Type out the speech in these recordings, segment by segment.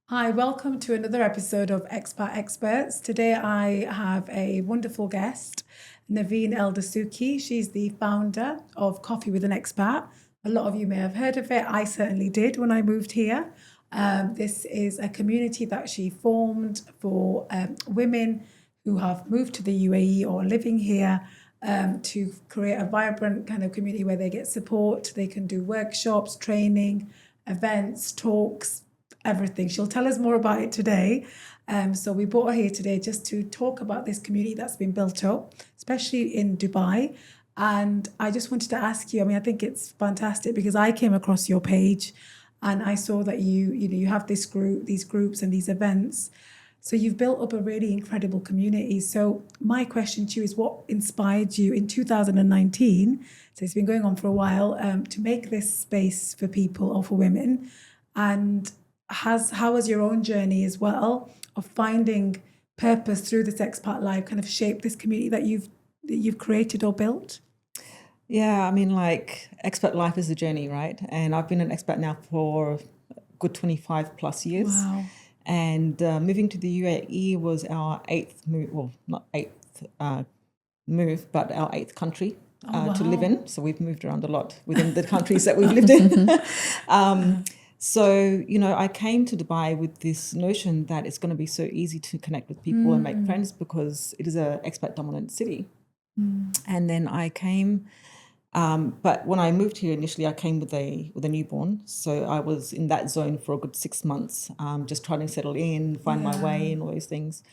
Hi, welcome to another episode of Expat Experts. Today I have a wonderful guest, Naveen Eldesouki. She's the founder of Coffee with an Expat. A lot of you may have heard of it. I certainly did when I moved here. This is a community that she formed for women who have moved to the UAE or living here to create a vibrant kind of community where they get support, they can do workshops, training, events, talks, everything. She'll tell us more about it today. So we brought her here today just to talk about this community that's been built up, especially in Dubai. And I just wanted to ask you, I think it's fantastic because I came across your page and I saw that you have this group, these groups and these events. So you've built up a really incredible community. So my question to you is, what inspired you in 2019, so it's been going on for a while, to make this space for people or for women? And how has your own journey as well of finding purpose through this expat life kind of shaped this community that you've created or built? Yeah, expat life is a journey, right? And I've been an expat now for a good 25 plus years. Wow. And moving to the UAE was our eighth move, well, not eighth move, but our eighth country to live in. So we've moved around a lot within the countries that we've lived in. So, I came to Dubai with this notion that it's going to be so easy to connect with people and make friends because it is an expat dominant city. And then I came, but when I moved here initially, I came with a newborn. So I was in that zone for a good 6 months, just trying to settle in, find my way and all those things.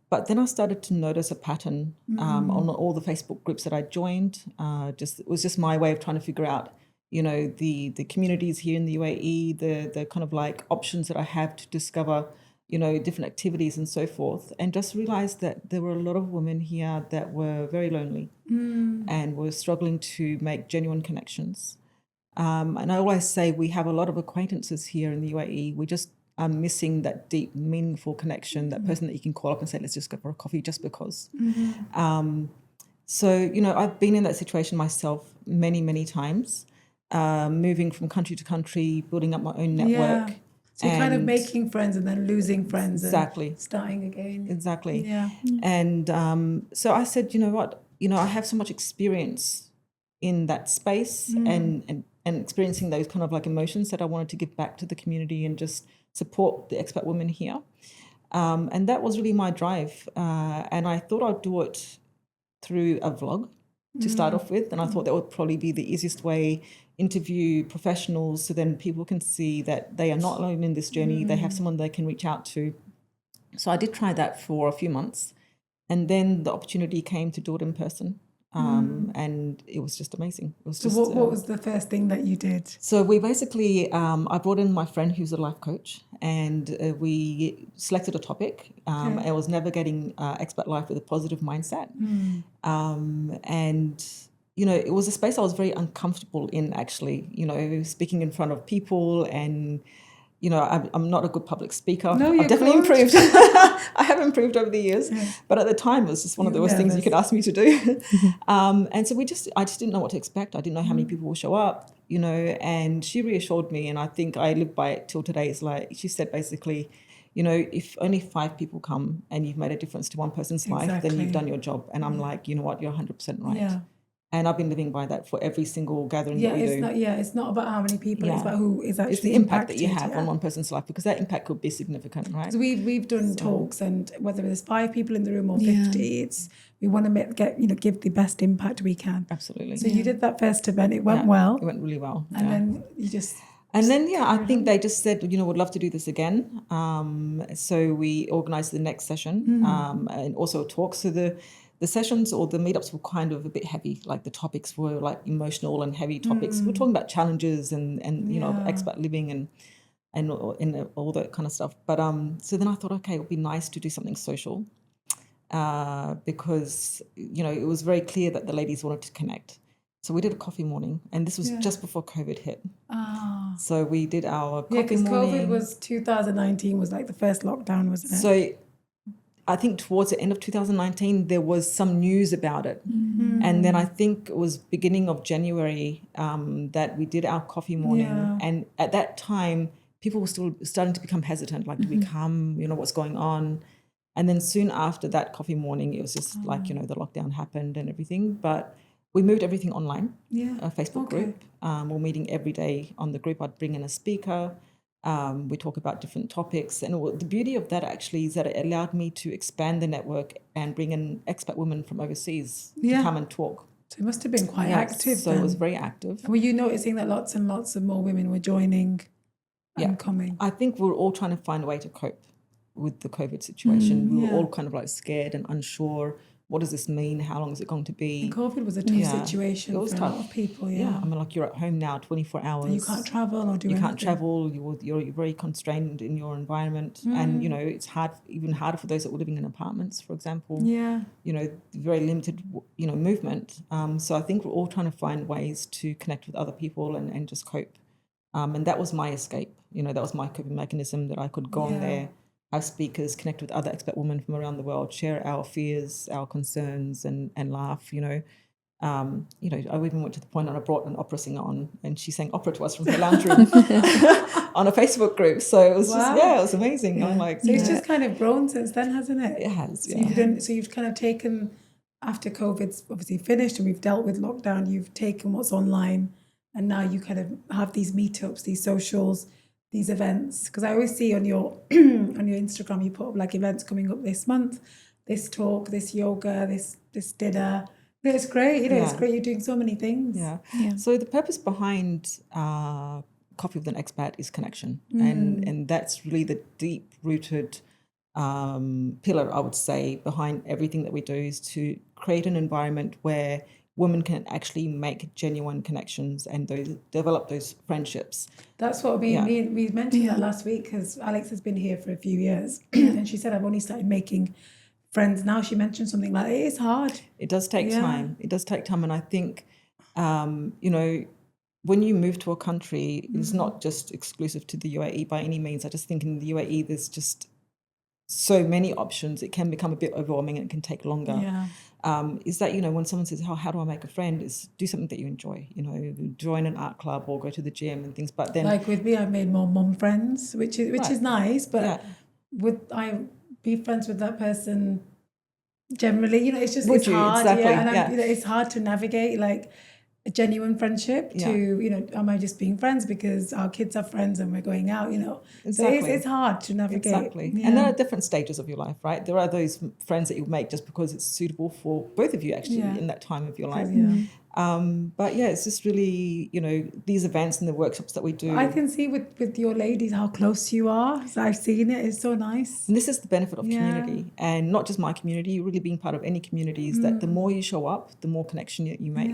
But then I started to notice a pattern on all the Facebook groups that I joined. It was just my way of trying to figure out the communities here in the UAE, the kind of like options that I have to discover, different activities and so forth. And just realized that there were a lot of women here that were very lonely and were struggling to make genuine connections. And I always say we have a lot of acquaintances here in the UAE. We just are missing that deep, meaningful connection, that person that you can call up and say, let's just go for a coffee just because. So, I've been in that situation myself many, many times. Moving from country to country, building up my own network. Yeah. So you're kind of making friends and then losing friends. Exactly. And starting again. Exactly. Yeah. And so I said, you know what, I have so much experience in that space and experiencing those kind of like emotions that I wanted to give back to the community and just support the expat women here. And that was really my drive. And I thought I'd do it through a vlog to start off with. And I thought that would probably be the easiest way, interview professionals so then people can see that they are not alone in this journey. They have someone they can reach out to. So I did try that for a few months. And then the opportunity came to do it in person. And it was just amazing. It was So just, what was the first thing that you did? So we basically, I brought in my friend who's a life coach and we selected a topic. It was navigating expat life with a positive mindset. And, it was a space I was very uncomfortable in actually, speaking in front of people and, I'm not a good public speaker. No, I've definitely improved. I have improved over the years, but at the time it was just one of those things you could ask me to do. And so I just didn't know what to expect. I didn't know how many people will show up, and she reassured me. And I think I live by it till today. It's like, she said basically, if only 5 people come and you've made a difference to one person's life, then you've done your job. And I'm like, you know what, you're 100% right. Yeah. And I've been living by that for every single gathering that we do. It's not about how many people, it's about who is actually It's the impact that you impacted, have on one person's life, because that impact could be significant, right? So we've done talks, and whether there's 5 people in the room or 50, we want to give the best impact we can. Absolutely. So you did that first event, it went well. It went really well. And then you just... And then, I think they just said, would love to do this again. So we organised the next session and also a talk. So the sessions or the meetups were kind of a bit heavy. Like the topics were like emotional and heavy topics. We're talking about challenges and expat living and all that kind of stuff. But so then I thought, okay, it would be nice to do something social because, it was very clear that the ladies wanted to connect. So we did a coffee morning, and this was just before COVID hit. So we did our coffee morning. Yeah, because COVID was 2019 was like the first lockdown, wasn't it? So I think towards the end of 2019, there was some news about it. And then I think it was beginning of January that we did our coffee morning. And at that time, people were still starting to become hesitant, like, do we come, what's going on? And then soon after that coffee morning, it was just like, the lockdown happened and everything. But we moved everything online, a Facebook group. We're meeting every day on the group. I'd bring in a speaker. We talk about different topics. And the beauty of that actually is that it allowed me to expand the network and bring in expat women from overseas to come and talk. So it must have been quite active. So it was very active. Were you noticing that lots and lots of more women were joining and coming? I think we're all trying to find a way to cope with the COVID situation. We were all kind of like scared and unsure. What does this mean? How long is it going to be? And COVID was a tough situation for tough. a lot of people. I mean, like, you're at home now 24 hours. And you can't travel or do anything. You can't travel. You're very constrained in your environment. And, it's even harder for those that were living in apartments, for example. Yeah. Very limited, movement. So I think we're all trying to find ways to connect with other people and just cope. And that was my escape. That was my coping mechanism, that I could go on there, have speakers, connect with other expat women from around the world, share our fears, our concerns, and laugh. I even went to the point that I brought an opera singer on, and she sang opera to us from her lounge room on a Facebook group. So it was it was amazing. Yeah. I'm like, so it's just kind of grown since then, hasn't it? It has. So you've kind of taken, after COVID's obviously finished and we've dealt with lockdown, you've taken what's online, and now you kind of have these meetups, these socials, these events. Because I always see on your on your Instagram, you put up like events coming up this month, this talk, this yoga, this dinner. It's great. It's great. You're doing so many things. Yeah. So the purpose behind Coffee with an Expat is connection, and that's really the deep rooted pillar, I would say, behind everything that we do, is to create an environment where women can actually make genuine connections and develop those friendships. That's what we mentioned that last week, because Alex has been here for a few years and she said, I've only started making friends now. She mentioned something like, it is hard. It does take time. It does take time. And I think, when you move to a country, it's not just exclusive to the UAE by any means. I just think in the UAE, there's just so many options. It can become a bit overwhelming and it can take longer. Yeah. Is that, when someone says, how do I make a friend, is do something that you enjoy, join an art club or go to the gym and things. But then, like with me, I've made more mum friends, which is nice, but would I be friends with that person generally? It's just, it's hard. Exactly. And it's hard to navigate like a genuine friendship to, am I just being friends because our kids are friends and we're going out, Exactly. So it's hard to navigate. Exactly. Yeah. And there are different stages of your life, right? There are those friends that you make just because it's suitable for both of you actually in that time of your life. But it's just really, these events and the workshops that we do. I can see with your ladies how close you are. So I've seen it. It's so nice. And this is the benefit of community, and not just my community, really being part of any community, is that the more you show up, the more connection you make.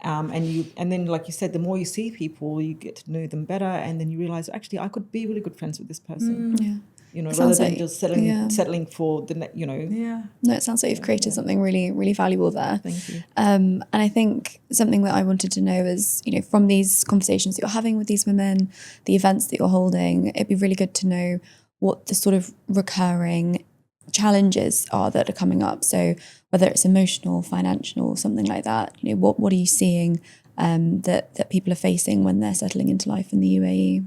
And then, like you said, the more you see people, you get to know them better, and then you realize, actually, I could be really good friends with this person. Rather than just settling for the, No, it sounds like you've created something really, really valuable there. Thank you. And I think something that I wanted to know is, from these conversations that you're having with these women, the events that you're holding, it'd be really good to know what the sort of recurring challenges are that are coming up. So whether it's emotional, financial, something like that, what are you seeing that people are facing when they're settling into life in the UAE?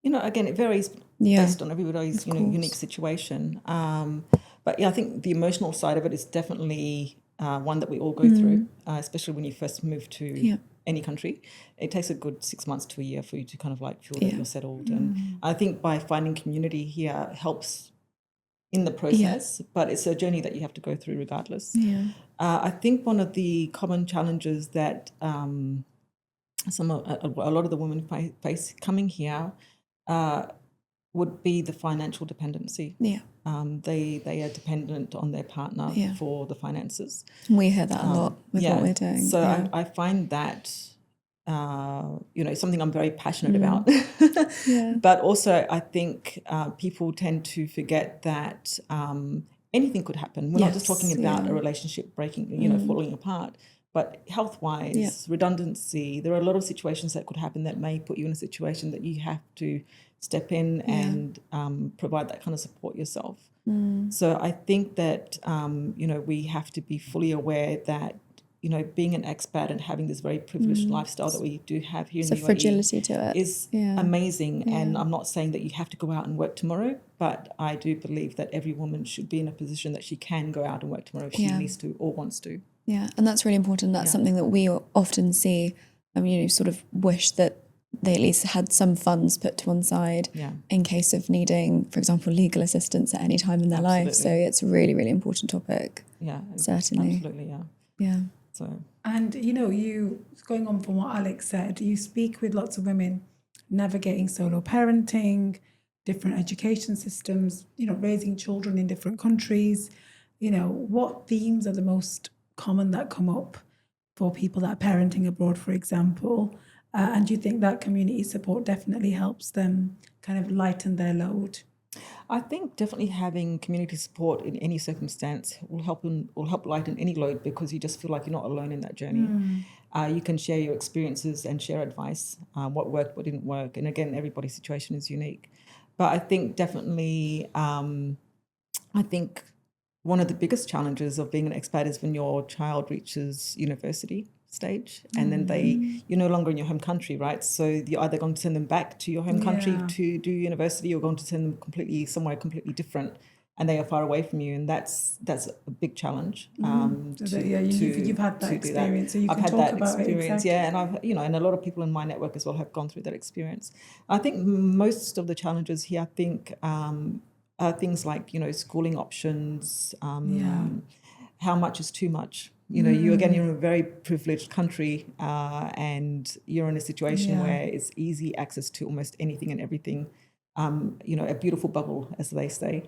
Again, it varies based on everybody's unique situation. But I think the emotional side of it is definitely one that we all go through, especially when you first move to any country. It takes a good 6 months to a year for you to kind of like feel that you're settled. And I think by finding community here helps in the process, but it's a journey that you have to go through regardless. I think one of the common challenges that a lot of the women face coming here would be the financial dependency. They are dependent on their partner for the finances. We hear that a lot with what we're doing. So I find that something I'm very passionate about. But also I think people tend to forget that anything could happen. We're not just talking about a relationship breaking, falling apart. But health-wise, redundancy, there are a lot of situations that could happen that may put you in a situation that you have to step in and provide that kind of support yourself. So I think that, we have to be fully aware that being an expat and having this very privileged lifestyle that we do have here It's in a the UAE fragility to it. is amazing. And I'm not saying that you have to go out and work tomorrow, but I do believe that every woman should be in a position that she can go out and work tomorrow if she needs to or wants to. Yeah, and that's really important. That's something that we often see. Sort of wish that they at least had some funds put to one side in case of needing, for example, legal assistance at any time in their life. So it's a really, really important topic. Yeah, certainly. Absolutely, yeah. Yeah. So. And, you, going on from what Alex said, you speak with lots of women navigating solo parenting, different education systems, raising children in different countries. What themes are the most common that come up for people that are parenting abroad, for example? And do you think that community support definitely helps them kind of lighten their load? I think definitely having community support in any circumstance will help lighten any load, because you just feel like you're not alone in that journey. You can share your experiences and share advice, what worked, what didn't work. And again, everybody's situation is unique. But I think definitely, one of the biggest challenges of being an expat is when your child reaches university stage and then you're no longer in your home country, right? So you're either going to send them back to your home country to do university, or going to send them somewhere completely different, and they are far away from you, and that's a big challenge. You've had that experience, so you can talk about it. Exactly. Yeah, and I've and a lot of people in my network as well have gone through that experience. I think most of the challenges here, are things like schooling options, how much is too much. You're in a very privileged country, and you're in a situation where it's easy access to almost anything and everything. A beautiful bubble, as they say.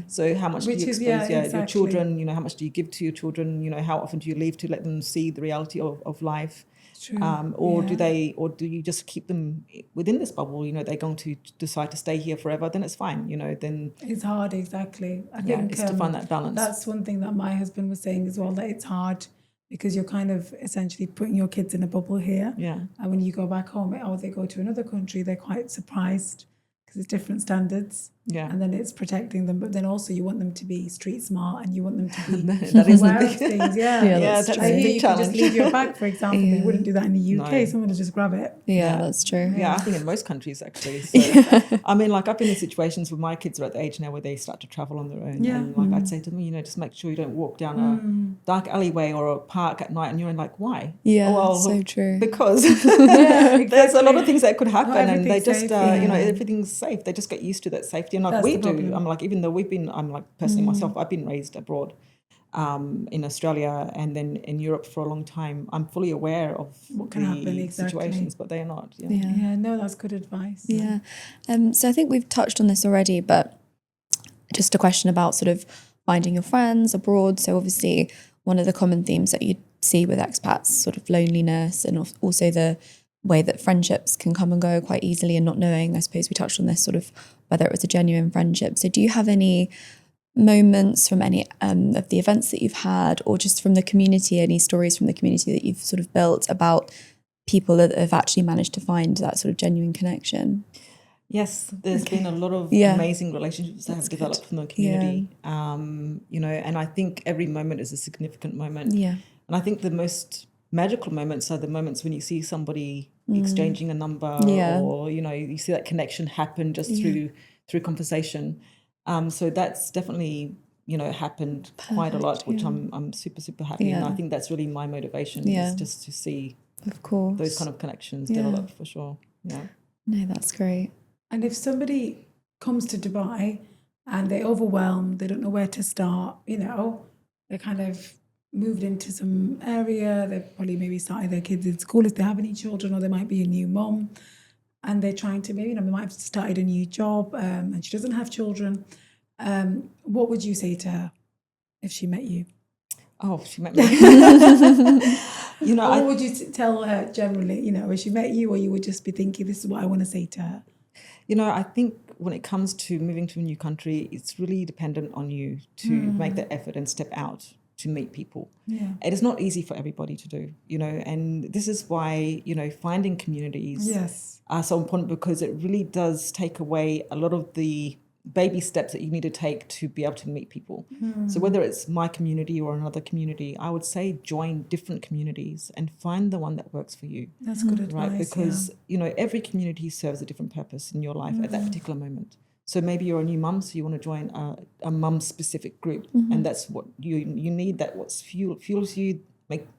So how much do you expose your children? How much do you give to your children? How often do you leave to let them see the reality of life? Do you just keep them within this bubble? They're going to decide to stay here forever, then it's fine. Then it's hard. Exactly. I think it's to find that balance. That's one thing that my husband was saying as well, that it's hard because you're kind of essentially putting your kids in a bubble here. Yeah. And when you go back home, or they go to another country, they're quite surprised because it's different standards. Yeah. And then it's protecting them, but then also you want them to be street smart and you want them to be that is aware of things. That's a big challenge. Could just leave your bag, for example. You wouldn't do that in the UK. Someone would just grab it. Yeah, that's true. Yeah, I think in most countries actually. So, I've been in situations where my kids are at the age now where they start to travel on their own. Yeah. And I'd say to them, just make sure you don't walk down a dark alleyway or a park at night, and you're like, why? Yeah, so true. Because there's a lot of things that could happen, and they just, everything's safe. They just get used to that safety, and we do. I'm like, even though personally myself, I've been raised abroad in Australia and then in Europe for a long time. I'm fully aware of what can happen situations, but they are not. No, that's good advice. Yeah. So I think we've touched on this already, but just a question about sort of finding your friends abroad. So obviously one of the common themes that you see with expats, sort of loneliness, and also the way that friendships can come and go quite easily, and not knowing, I suppose we touched on this, sort of whether it was a genuine friendship. So do you have any moments from any of the events that you've had, or just from the community, any stories from the community that you've sort of built about people that have actually managed to find that sort of genuine connection? Yes, there's been a lot of amazing relationships that have developed from the community. And I think every moment is a significant moment. Yeah. And I think the most magical moments are the moments when you see somebody exchanging a number, or you see that connection happen just through conversation. So that's definitely happened quite a lot, which I'm super, super happy, and I think that's really my motivation is just to see, of course, those kind of connections develop for sure. Yeah. No, that's great. And if somebody comes to Dubai and they're overwhelmed, they don't know where to start, they're kind of moved into some area, they've probably maybe started their kids in school if they have any children, or they might be a new mom, and they're trying to they might have started a new job, and she doesn't have children. What would you say to her if she met you? Oh, if she met me. Or would you tell her generally, if she met you, or you would just be thinking, this is what I want to say to her? I think when it comes to moving to a new country, it's really dependent on you to make that effort and step out to meet people. Yeah. It is not easy for everybody to do, and this is why, finding communities are so important, because it really does take away a lot of the baby steps that you need to take to be able to meet people. So whether it's my community or another community, I would say join different communities and find the one that works for you. That's good advice. Right? Because, every community serves a different purpose in your life at that particular moment. So maybe you're a new mum, so you want to join a mum-specific group, and that's what you need. That what fuels you,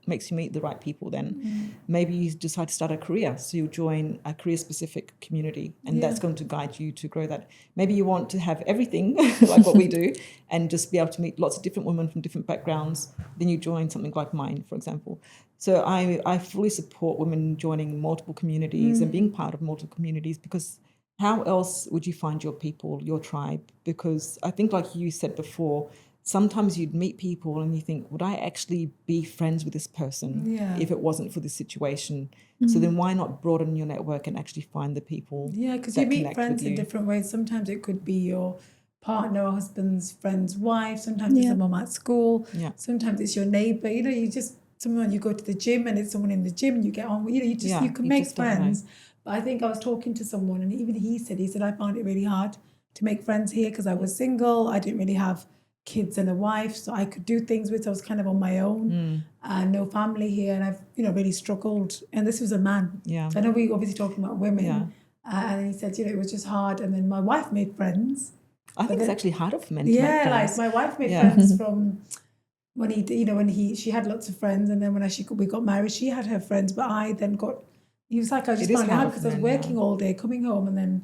makes you meet the right people. Then maybe you decide to start a career, so you join a career-specific community, and that's going to guide you to grow that. Maybe you want to have everything like what we do, and just be able to meet lots of different women from different backgrounds. Then you join something like mine, for example. So I fully support women joining multiple communities and being part of multiple communities, because how else would you find your people, your tribe? Because I think, like you said before, sometimes you'd meet people and you think, would I actually be friends with this person if it wasn't for this situation? So then why not broaden your network and actually find the people? Yeah, because you meet friends in different ways. Sometimes it could be your partner or husband's friend's wife. Sometimes it's a mum at school. Yeah. Sometimes it's your neighbour. You just, someone you go to the gym and it's someone in the gym and you get on. You can make friends. But I think I was talking to someone, and even he said I found it really hard to make friends here because I was single. I didn't really have kids and a wife, so I could do things with. I was kind of on my own, and no family here, and I've really struggled. And this was a man. Yeah, so I know we obviously talking about women, and he said it was just hard. And then my wife made friends. I think it's actually harder for men. To make friends. Like my wife made friends from when she had lots of friends, and then when we got married, she had her friends, but I then got. He was like, I just found it hard because I was working all day, coming home, and then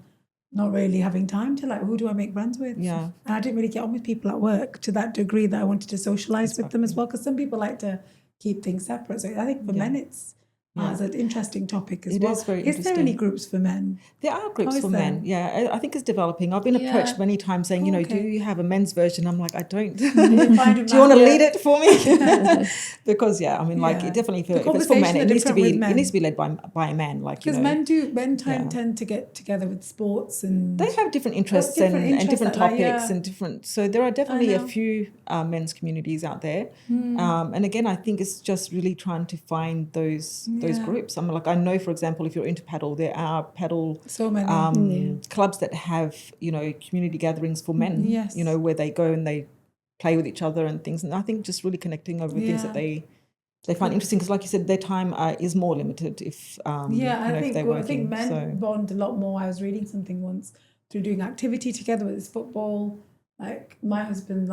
not really having time to who do I make friends with? Yeah. And I didn't really get on with people at work to that degree that I wanted to socialize with them as well, because some people like to keep things separate. So I think for men it's an interesting topic as well. It is very interesting. Is there any groups for men? There are groups for men. Yeah, I think it's developing. I've been approached many times saying, do you have a men's version? I'm like, I don't. Do you want to lead it for me? Because it definitely if it's for men, it needs to be led by a man. Because men tend to get together with sports, and they have different interests and different topics and different. So there are definitely a few men's communities out there. And again, I think it's just really trying to find those groups. I know, for example, if you're into paddle, there are paddle clubs that have, community gatherings for men, where they go and they play with each other and things. And I think just really connecting over things that they find interesting, because like you said, their time is more limited if if they're working. I think men bond a lot more. I was reading something once through doing activity together with his football. Like my husband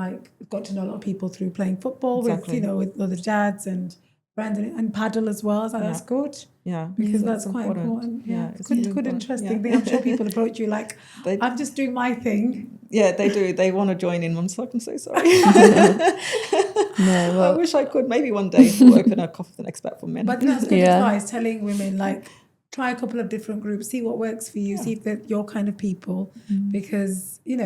got to know a lot of people through playing football with other dads and friends, and paddle as well. So that's good. Yeah, because that's quite important. Yeah, it's good, interesting thing. I'm sure people approach you like, I'm just doing my thing. Yeah, they do. They want to join in. I'm so sorry. I wish I could. Maybe one day we'll open a Coffee with an Expat for men. But that's good advice, telling women try a couple of different groups, see what works for you, see if they're your kind of people, because you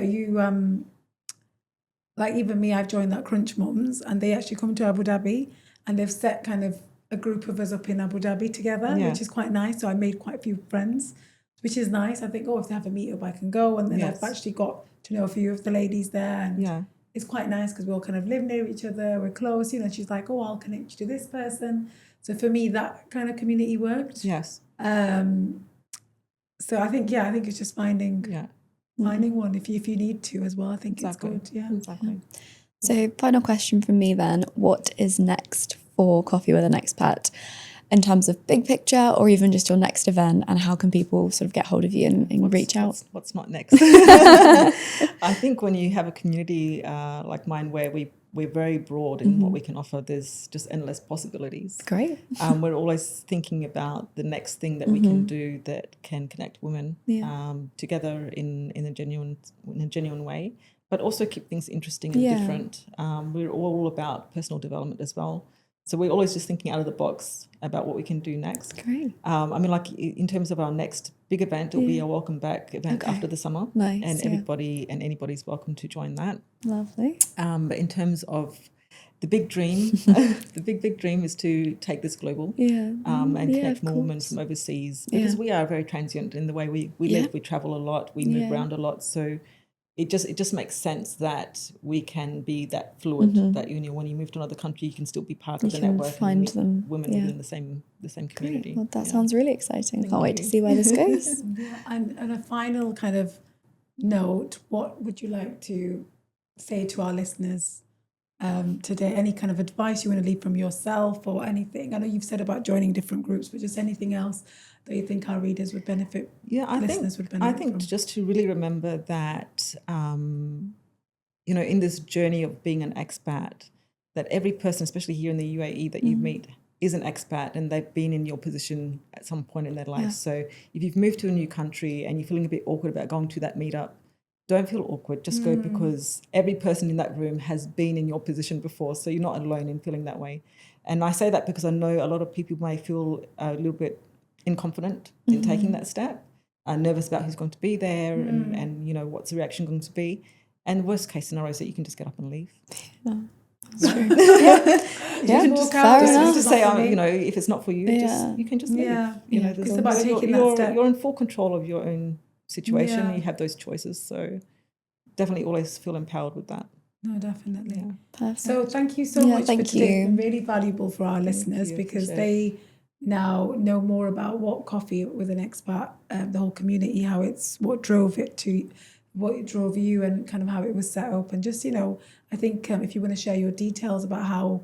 even me, I've joined that Crunch Mums, and they actually come to Abu Dhabi. And they've set kind of a group of us up in Abu Dhabi together, which is quite nice. So I made quite a few friends, which is nice. I think, if they have a meetup, I can go. And then I've actually got to know a few of the ladies there. And it's quite nice because we all kind of live near each other. We're close. She's like, I'll connect you to this person. So for me, that kind of community worked. Yes. So I think it's just finding one if you need to as well. I think it's good. Yeah. Exactly. So final question from me then, what is next for Coffee with an Expat in terms of big picture or even just your next event, and how can people sort of get hold of you and reach out? What's not next? I think when you have a community like mine where we're very broad in what we can offer, there's just endless possibilities. Great. We're always thinking about the next thing that we can do that can connect women together in a genuine way, but also keep things interesting and different. We're all about personal development as well. So we're always just thinking out of the box about what we can do next. Great. In terms of our next big event, it'll be a welcome back event after the summer. Nice. And anybody's welcome to join that. Lovely. But in terms of the big dream, the big dream is to take this global and connect more women from overseas, because we are very transient in the way we live. We travel a lot, we move around a lot. So it just makes sense that we can be that fluid, that when you move to another country, you can still be part of the network find and meet women within the same community. Well, that sounds really exciting. Can't wait to see where this goes. And a final kind of note, what would you like to say to our listeners today? Any kind of advice you want to leave from yourself or anything? I know you've said about joining different groups, but just anything else that you think our readers would benefit? Listeners would benefit. I think from? just to really remember that, in this journey of being an expat, that every person, especially here in the UAE, that you meet is an expat, and they've been in your position at some point in their life. So if you've moved to a new country and you're feeling a bit awkward about going to that meetup, don't feel awkward. Just go, because every person in that room has been in your position before. So you're not alone in feeling that way. And I say that because I know a lot of people may feel a little bit inconfident in taking that step, nervous about who's going to be there and what's the reaction going to be. And worst case scenario is that you can just get up and leave. Yeah. That's true. Yeah, just say, if it's not for you, you can just leave. Yeah. It's about taking that step. You're in full control of your own situation. You have those choices. So definitely always feel empowered with that. No, definitely. Yeah. Perfect. So thank you so much for today. It's been really valuable for our listeners because they now know more about what Coffee with an Expat, the whole community, what drove you and kind of how it was set up. And just, I think if you want to share your details about how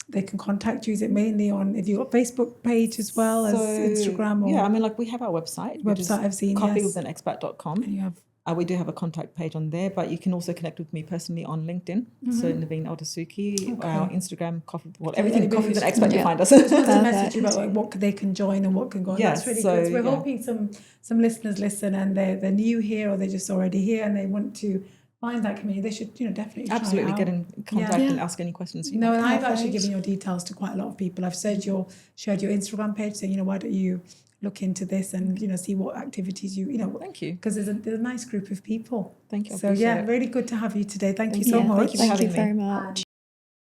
they can contact you, is it mainly if you've got Facebook page as well as Instagram? Or we have our website. I've seen, coffeewithanexpat.com. And you have we do have a contact page on there, but you can also connect with me personally on LinkedIn. So Naveen Eldesouki, our Instagram, everything Coffee with an Expat, you find us. Just want to message you about what they can join and what can go on. Yeah, that's really good. So we're hoping some listeners listen and they're new here or they're just already here and they want to find that community. They should definitely absolutely get in contact and ask any questions. And I've actually given your details to quite a lot of people. I've shared your Instagram page saying, why don't you look into this and see what activities you thank you, because there's a nice group of people. Thank you. So really good to have you today. Thank you so much. Thank you very much.